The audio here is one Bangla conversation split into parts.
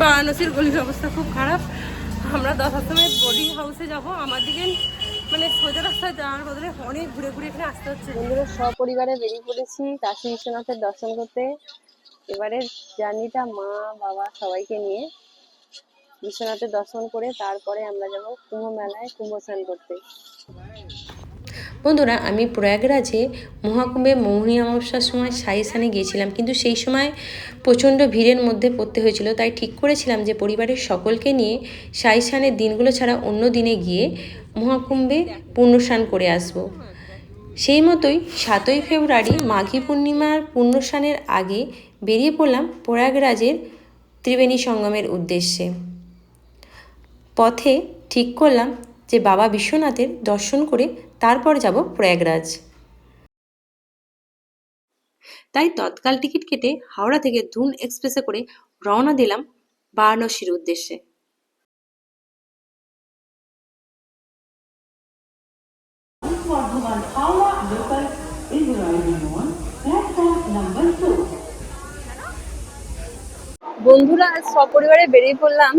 বারাণসীর গলির অবস্থা খুব খারাপ। আমরা 10 আশ্রমের বোর্ডিং হাউসে যাবো, আমাদেরকে মানে সোজা রাস্তায় যাওয়ার বদলে অনেক ঘুরে ঘুরে এখানে আসতে হচ্ছে। বন্ধুরা সপরিবারে বেরিয়ে পড়েছি কাশী বিশ্বনাথের দর্শন করতে। এবারে জার্নিটা মা বাবা সবাইকে নিয়ে বিশ্বনাথের দর্শন করে তারপরে আমরা যাব কুম্ভ মেলায় কুম্ভ স্নান করতে। বন্ধুরা, আমি প্রয়াগরাজে মহাকুম্ভে মৌনী অমাবস্যার সময় সাই স্নানে গিয়েছিলাম, কিন্তু সেই সময় প্রচণ্ড ভিড়ের মধ্যে পড়তে হয়েছিল। তাই ঠিক করেছিলাম যে পরিবারের সকলকে নিয়ে সাই স্নানের দিনগুলো ছাড়া অন্য দিনে গিয়ে মহাকুম্ভে পুণ্যস্নান করে আসব। সেই মতোই 7ই ফেব্রুয়ারি মাঘী পূর্ণিমার পুণ্যস্নানের আগে বেরিয়ে পড়লাম প্রয়াগরাজের ত্রিবেণী সঙ্গমের উদ্দেশ্যে। পথে ঠিক করলাম যে বাবা বিশ্বনাথের দর্শন করে তারপর যাব প্রয়াগরাজ। তাই তৎকাল টিকিট কেটে হাওড়া থেকে ধুন এক্সপ্রেসে করে রওনা দিলাম বারাণসীর উদ্দেশ্যে। বন্ধুরা আজ সপরিবারে বেরিয়ে পড়লাম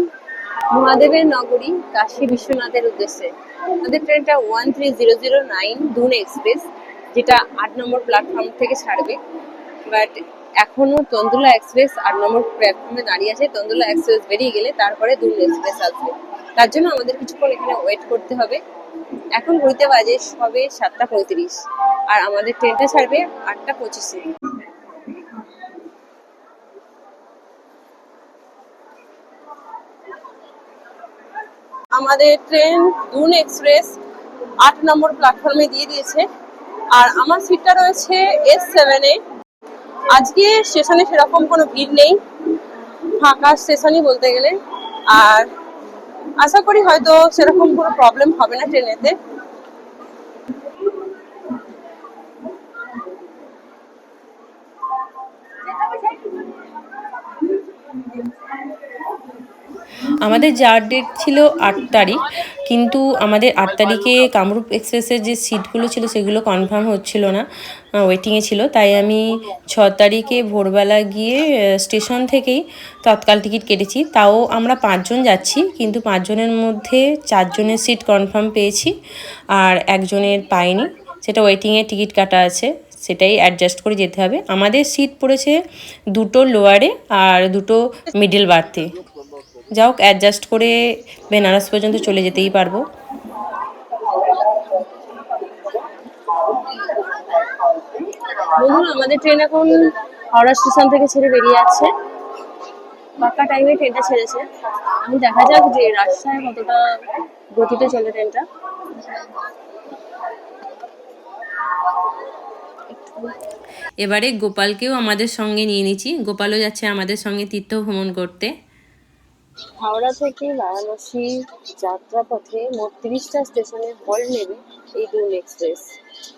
মহাদেবের নগরী কাশী বিশ্বনাথের উদ্দেশ্যে। আমাদের ট্রেনটা 13009 ধুন এক্সপ্রেস, যেটা 8 নম্বর প্ল্যাটফর্ম থেকে ছাড়বে। বাট এখনো তন্দুলা এক্সপ্রেস 8 নম্বর প্ল্যাটফর্মে দাঁড়িয়ে আছে। তন্দুলা এক্সপ্রেস বেরিয়ে গেলে তারপরে ধুন এক্সপ্রেস আসবে, তার জন্য আমাদের কিছুক্ষণ এখানে ওয়েট করতে হবে। এখন ঘুরতে বাজে সবে 7:35 আর আমাদের ট্রেনটা ছাড়বে 8:25-এ। আমাদের ট্রেন ধুন এক্সপ্রেস 8 নম্বর প্ল্যাটফর্মে দিয়ে দিয়েছে, আর আমার সিটটা রয়েছে S7-এ। আজকে স্টেশনে সেরকম কোনো ভিড় নেই, ফাঁকা স্টেশনই বলতে গেলে। আর আশা করি হয়তো সেরকম কোনো প্রবলেম হবে না ট্রেনেতে। আমাদের যাওয়ার ডেট ছিল 8 তারিখ, কিন্তু আমাদের 8 তারিখে কামরূপ এক্সপ্রেসের যে সিটগুলো ছিল সেগুলো কনফার্ম হচ্ছিল না, ওয়েটিংয়ে ছিল। তাই আমি 6 তারিখে ভোরবেলা গিয়ে স্টেশন থেকেই তৎকাল টিকিট কেটেছি। তাও আমরা 5 জন যাচ্ছি, কিন্তু 5 জনের মধ্যে 4 জনের সিট কনফার্ম পেয়েছি আর একজনের পাইনি, সেটা ওয়েটিংয়ে টিকিট কাটা আছে, সেটাই অ্যাডজাস্ট করে যেতে হবে। আমাদের সিট পড়েছে 2টো লোয়ারে আর 2টো মিডল বার্থে। যাও অ্যাডজাস্ট করে বেনারস পর্যন্ত চলে যেতেই পারবো। বন্ধুরা আমাদের ট্রেন এখন হাওড়া স্টেশন থেকে ছেড়ে বেরিয়ে যাচ্ছে। পাক্কা টাইমে ট্রেনটা ছেড়েছে। এখন দেখা যাক যে রাস্তায় কতটা গতিতে চলে ট্রেনটা। এবারে গোপালকেও আমাদের সঙ্গে নিয়ে নিচ্ছি, গোপালও যাচ্ছে আমাদের সঙ্গে তীর্থ ভ্রমণ করতে। হাওড়া থেকে বারাণসী যাত্রাপথে মোট 30টা স্টেশনে হল্ট নেবে এই ধুন এক্সপ্রেস,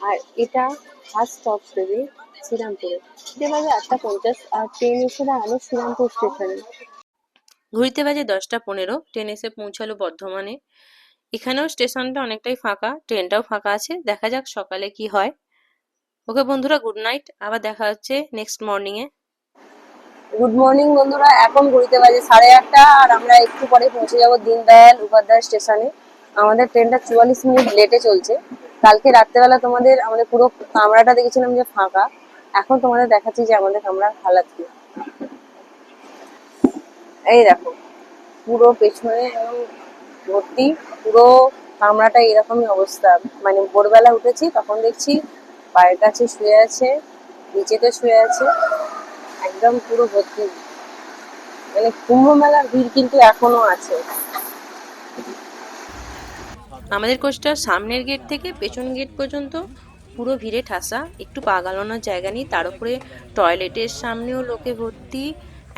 আর এটা ফার্স্ট স্টপ দেবে শ্রীরামপুরে। যেভাবে 8:50 আর ট্রেন এসে দাঁড়ালো শ্রীরামপুর স্টেশনে। ঘুরতে বাজে 10:15, ট্রেন এসে পৌঁছালো বর্ধমানে। এখানেও স্টেশনটা অনেকটাই ফাঁকা, ট্রেনটাও ফাঁকা আছে। দেখা যাক সকালে কি হয়। ওকে বন্ধুরা, গুড নাইট, আবার দেখা হচ্ছে নেক্সট মর্নিংয়ে। গুড মর্নিং বন্ধুরা, এখন ঘুরতে বাজে 8:30 আর আমরা একটু পরে পৌঁছে যাব দীনদয়াল উপাধ্যায় স্টেশনে। আমাদের ট্রেনটা 44 মিনিট লেটে চলছে। কালকে রাত্রেবেলা আমাদের পুরো কামরাটা দেখেছিলাম যে ফাঁকা, এখন তোমাদের দেখাচ্ছি যে আমাদের কামরার হালাত কি। এই দেখো, পুরো পেছনে একদম ভর্তি, পুরো কামরাটা এরকমই অবস্থা। মানে ভোরবেলা উঠেছি তখন দেখছি পায়ের কাছে শুয়ে আছে, নিচেতে শুয়ে আছে, একদম পুরো ভর্তি। মানে কুম্ভ মেলার ভিড় কিন্তু এখনো আছে। আমাদের কোচটা সামনের গেট থেকে পেছন গেট পর্যন্ত পুরো ভিড়ে ঠাসা, একটু পা গালানোর জায়গা নেই। তার উপরে টয়লেটের সামনেও লোকে ভর্তি,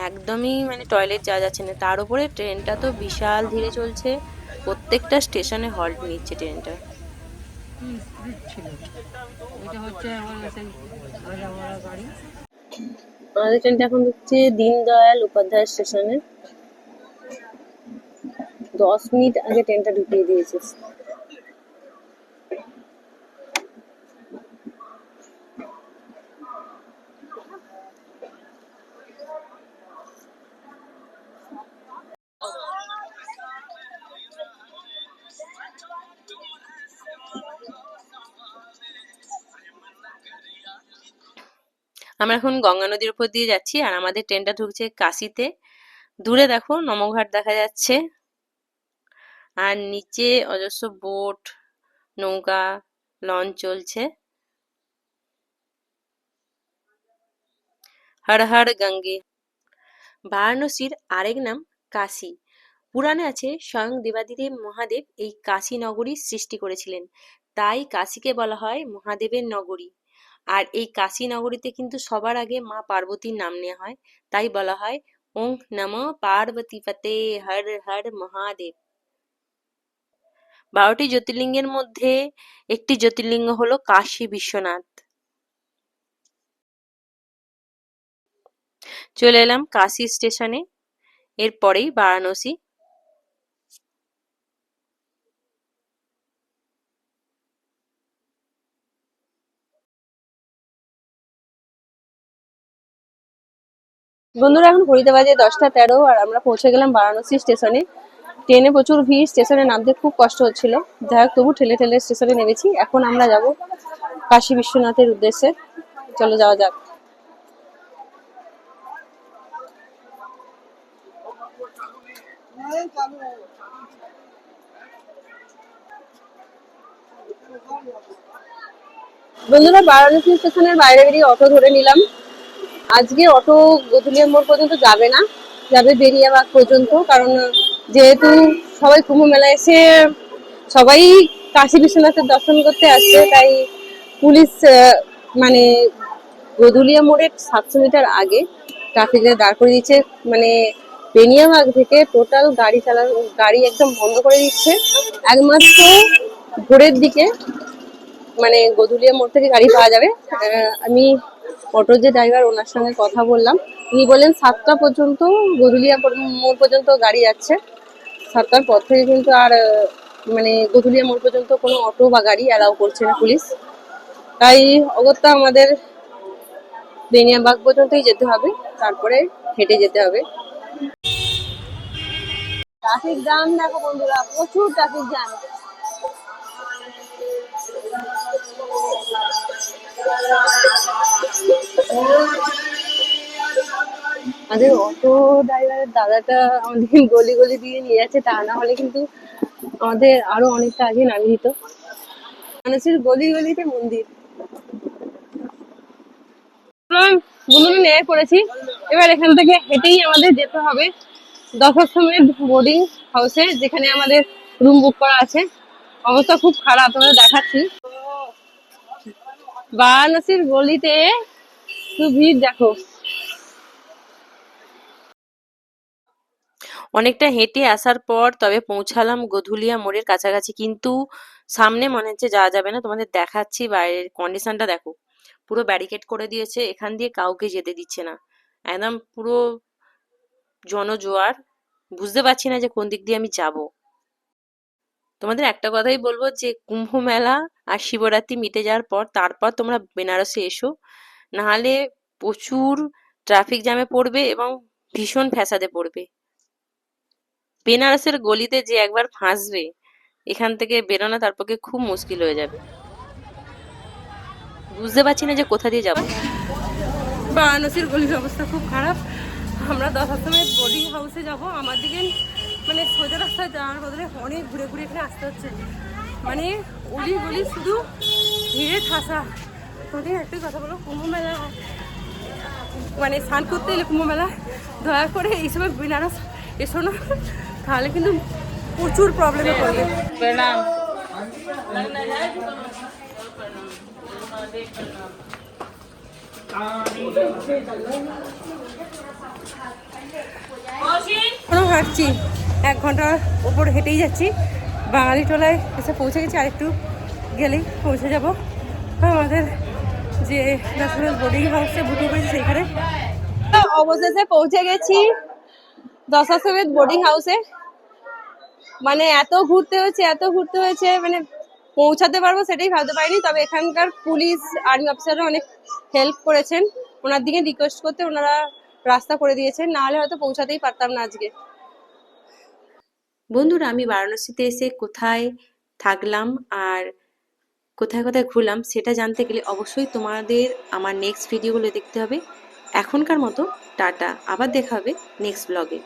একদমই মানে টয়লেট যাওয়া যাচ্ছে না। তার উপরে ট্রেনটা তো বিশাল ধীরে চলছে, প্রত্যেকটা স্টেশনে হল্ট নিচ্ছে ট্রেনটা। আমাদের ট্রেনটা এখন ঢুকছে দীনদয়াল উপাধ্যায় স্টেশনে। 10 মিনিট আগে ট্রেনটা ঢুকিয়ে দিয়েছে। আমরা এখন গঙ্গা নদীর উপর দিয়ে যাচ্ছি আর আমাদের ট্রেনটা ঢুকছে কাশিতে। দূরে দেখো নমঘাট দেখা যাচ্ছে আর নিচে অজস্র বোট, নৌকা, লঞ্চ চলছে। হর হর গঙ্গে। বারাণসীর আরেক নাম কাশী। পুরাণে আছে স্বয়ং দেবাদিদেব মহাদেব এই কাশী নগরী সৃষ্টি করেছিলেন, তাই কাশীকে বলা হয় মহাদেবের নগরী। আর এই কাশী নগরীতে কিন্তু সবার আগে মা পার্বতীর নাম নেওয়া হয়, তাই বলা হয় ওং নমঃ পার্বতীপতে হর হর মহাদেব। 12টি জ্যোতির্লিঙ্গের মধ্যে একটি জ্যোতির্লিঙ্গ হলো কাশী বিশ্বনাথ। চলে এলাম কাশী স্টেশনে, এরপরেই বারাণসী। বন্ধুরা এখন ঘড়িতে বাজে 10টা 13 আর আমরা পৌঁছে গেলাম বারাণসী স্টেশনে। ট্রেনে প্রচুর ভিড়, স্টেশনে নামতে খুব কষ্ট হচ্ছিল, যাই হোক তবু ঠেলে ঠেলে স্টেশনে নেমেছি। এখন আমরা যাব কাশী বিশ্বনাথের উদ্দেশ্যে। চলো যাওয়া যাক। বন্ধুরা বারাণসী স্টেশনের বাইরে বেরিয়ে অটো ধরে নিলাম। আজকে অটো গধুলিয়া মোড় পর্যন্ত যাবে না, যাবে বেরিয়াবাগ পর্যন্ত, কারণ যেহেতু সবাই কুম্ভ মেলায় এসে সবাই কাশী বিশ্বনাথের দর্শন করতে আসছে, তাই পুলিশ মানে গধুলিয়া মোড়ের 700 মিটার আগে ট্রাফিকে দাঁড় করে দিচ্ছে। মানে বেনিয়াবাগ থেকে টোটাল গাড়ি একদম বন্ধ করে দিচ্ছে। একমাত্র ভোরের দিকে মানে গধুলিয়া মোড় থেকে গাড়ি পাওয়া যাবে। আমি অটোর যে ড্রাইভার ওনার সঙ্গে কথা বললাম, উনি বললেন 7টা পর্যন্ত গধুলিয়া মোড় পর্যন্ত গাড়ি যাচ্ছে। 7টার পর থেকে কিন্তু আর মানে গধুলিয়া মোড় পর্যন্ত কোনো অটো বা গাড়ি অ্যালাউ করছে না পুলিশ। তাই অগত্যা আমাদের বেনিয়াবাগ পর্যন্তই যেতে হবে, তারপরে হেঁটে যেতে হবে। ট্রাফিক জ্যাম দেখো বন্ধুরা, প্রচুর ট্রাফিক জ্যাম। আমাদের অটো ড্রাইভারের দাদাটা আমাদের গলি গলি দিয়ে নিয়ে যাচ্ছে, তা না হলে কিন্তু আমাদের আরো অনেকটা আগে নামিয়ে দিত। মানুষের গলি গলিতে মন্দির। বন্ধুরা নেমে পড়েছি, এবার এখান থেকে হেঁটেই আমাদের যেতে হবে দশাশ্রমেধ বোর্ডিং হাউসে, যেখানে আমাদের রুম বুক করা আছে। অবস্থা খুব খারাপ, তোমাদের দেখাচ্ছি। বারাণসীর গলিতে শুধু ভিড় দেখো। অনেকটা হেঁটে আসার পর তবে পৌঁছালাম গধুলিয়া মোড়ের কাছাকাছি, কিন্তু সামনে মনে হচ্ছে যাওয়া যাবে না। তোমাদের দেখাচ্ছি বাইরের কন্ডিশনটা দেখো, পুরো ব্যারিকেড করে দিয়েছে, এখান দিয়ে কাউকে যেতে দিচ্ছে না, একদম পুরো জনজোয়ার। বুঝতে পারছি না যে কোন দিক দিয়ে আমি যাব। তোমাদের একটা কথাই বলবো যে কুম্ভ মেলা আর শিবরাত্রি মিটে যাওয়ার পর তারপর তোমরা বেনারসে এসো, নাহলে প্রচুর ট্রাফিক জ্যামে পড়বে এবং ভীষণ ফ্যাসাদে পড়বে। বেনারসের গলিতে যে একবার ফাঁসবে, এখান থেকে বেরোনো তার পক্ষে খুব মুশকিল হয়ে যাবে। বুঝতে পারছি না যে কোথা দিয়ে যাব। বারাণসীর গলির অবস্থা খুব খারাপ। আমরা দশাশ্রমেধ বোর্ডিং হাউসে যাব, আমার দিকে মানে সোজা রাস্তায় যাওয়ার বদলে অনেক ঘুরে ঘুরে এখানে আসতে হচ্ছে। মানে অলি গলি শুধু ভিড়ে ঠাসা। তোমাদের একটাই কথা বলো, কুম্ভ মেলা মানে স্নান করতে এলে কুম্ভ মেলা দয়া করে এই সময় বেনারস এসো না, তাহলে কিন্তু প্রচুর প্রবলেমে পড়বে। প্রণাম। এখনো হাঁটছি, 1 ঘন্টার ওপর হেঁটেই যাচ্ছি। বাঙালি টোলায় এসে পৌঁছে গেছি, আর একটু গেলেই পৌঁছে যাব আমাদের যে দশাশ্রমেধ বোর্ডিং হাউসে বুকিং করেছি সেখানে। অবশেষে পৌঁছে গেছি দশাশ্রমেধ বোর্ডিং হাউসে। মানে এত ঘুরতে হয়েছে, মানে পৌঁছাতে পারবো সেটাই ভাবতে পারিনি। তবে এখানকার পুলিশ আর্মি অফিসাররা অনেক হেল্প করেছেন, ওনার দিকে রিকোয়েস্ট করতে ওনারা রাস্তা করে দিয়েছেন, নাহলে হয়তো পৌঁছাতেই পারতাম না আজকে। বন্ধুরা, আমি বারাণসীতে এসে কোথায় থাকলাম আর কোথায় কোথায় ঘুরলাম সেটা জানতে গেলে অবশ্যই তোমাদের আমার নেক্সট ভিডিওগুলো দেখতে হবে। এখনকার মতো টাটা, আবার দেখা হবে নেক্সট ব্লগে।